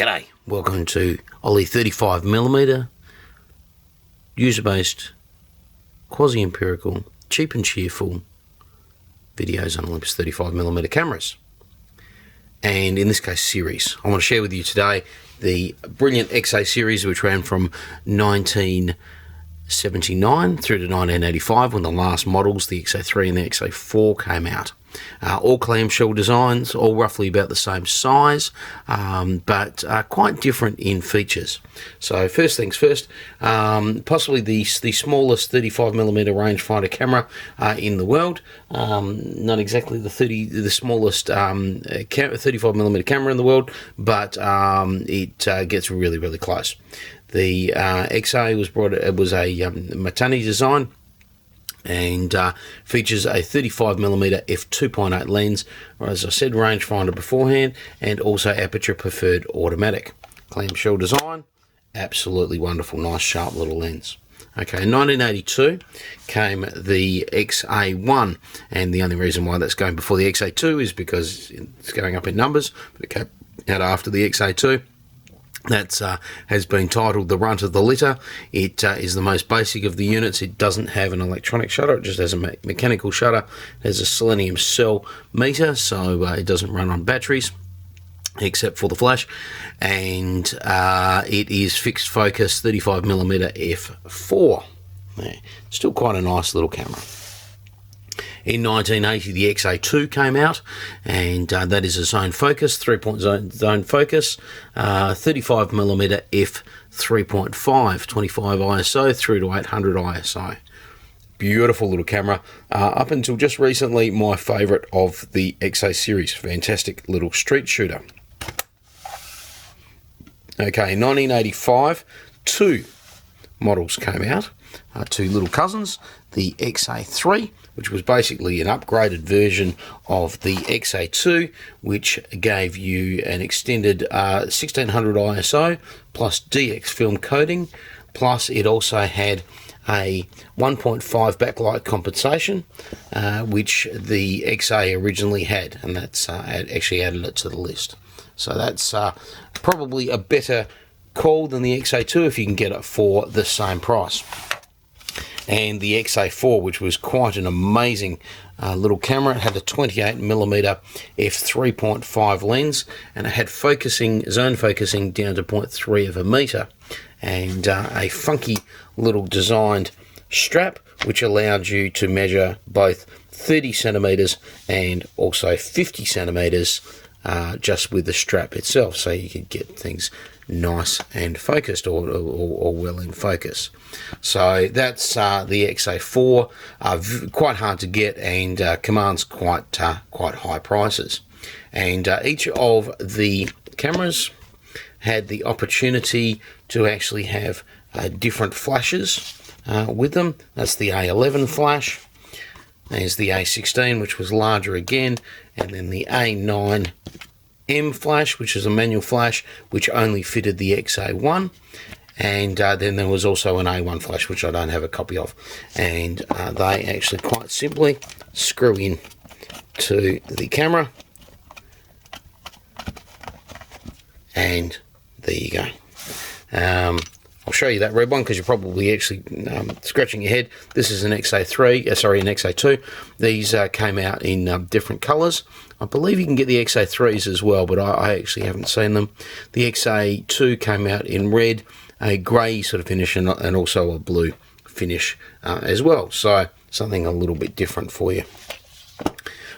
G'day, welcome to Oly35mm, user-based, quasi-empirical, cheap and cheerful videos on Olympus 35mm cameras. And in this case, series. I want to share with you today the brilliant XA series, which ran from 1979 through to 1985 when the last models, the XA3 and the XA4, came out. All clamshell designs, all roughly about the same size, but quite different in features. So first things first, possibly the smallest 35mm rangefinder camera in the world. Not exactly the smallest 35mm camera in the world, but it gets really close. The XA was a Matani design, and features a 35mm f2.8 lens, or as I said, rangefinder beforehand, and also aperture preferred automatic. Clamshell design, absolutely wonderful, nice sharp little lens. Okay, in 1982 came the XA1, and the only reason why that's going before the XA2 is because it's going up in numbers, but it came out after the XA2. That has been titled the runt of the litter. It is the most basic of the units. It doesn't have an electronic shutter, it just has a mechanical shutter. It has a selenium cell meter, so it doesn't run on batteries except for the flash, and it is fixed focus 35mm f4. Yeah, still quite a nice little camera. In 1980, the XA2 came out, and that is a zone focus, 3-point zone focus, 35mm f3.5, 25 ISO through to 800 ISO. Beautiful little camera. Up until just recently, my favourite of the XA series. Fantastic little street shooter. Okay, in 1985, two models came out, two little cousins, the XA3, which was basically an upgraded version of the XA2, which gave you an extended 1600 ISO plus DX film coating, plus it also had a 1.5 backlight compensation, which the XA originally had, and that's actually added it to the list. So that's probably a better call than the XA2 if you can get it for the same price. And the XA4, which was quite an amazing little camera. It had a 28mm f3.5 lens, and it had zone focusing down to 0.3 of a meter, and a funky little designed strap which allowed you to measure both 30 centimeters and also 50 centimeters just with the strap itself, so you could get things nice and focused, or well in focus. So that's the XA4, quite hard to get, and commands quite high prices. And each of the cameras had the opportunity to actually have different flashes with them. That's the A11 flash. There's the A16, which was larger again, and then the A9M flash, which is a manual flash, which only fitted the XA1, and then there was also an A1 flash, which I don't have a copy of, and they actually quite simply screw in to the camera, and there you go. I'll show you that red one because you're probably actually scratching your head. This is an XA2. These came out in different colours. I believe you can get the XA3s as well, but I actually haven't seen them. The XA2 came out in red, a grey sort of finish, and also a blue finish as well. So something a little bit different for you.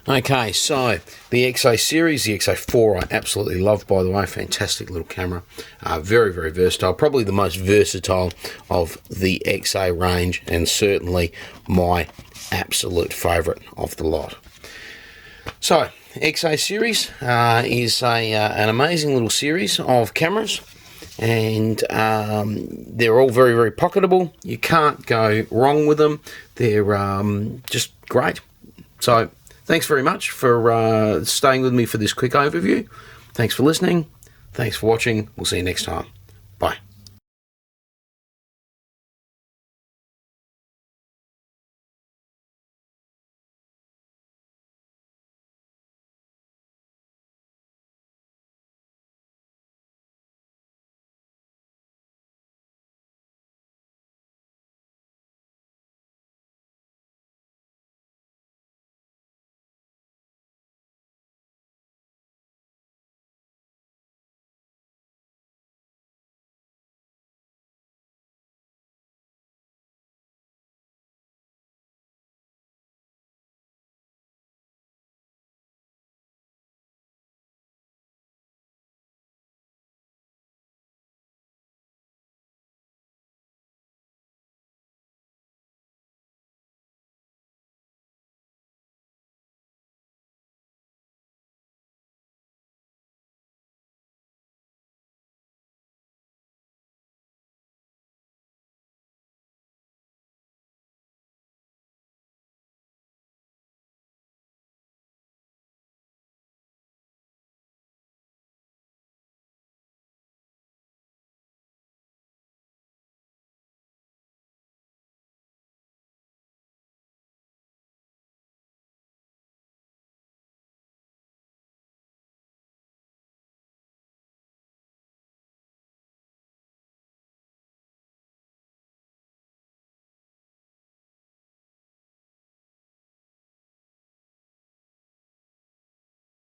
Okay, so the XA series, the XA4 I absolutely love, by the way. Fantastic little camera, very versatile, probably the most versatile of the XA range, and certainly my absolute favourite of the lot. So XA series is an amazing little series of cameras, and they're all very pocketable. You can't go wrong with them. They're just great. So thanks very much for staying with me for this quick overview. Thanks for listening. Thanks for watching. We'll see you next time.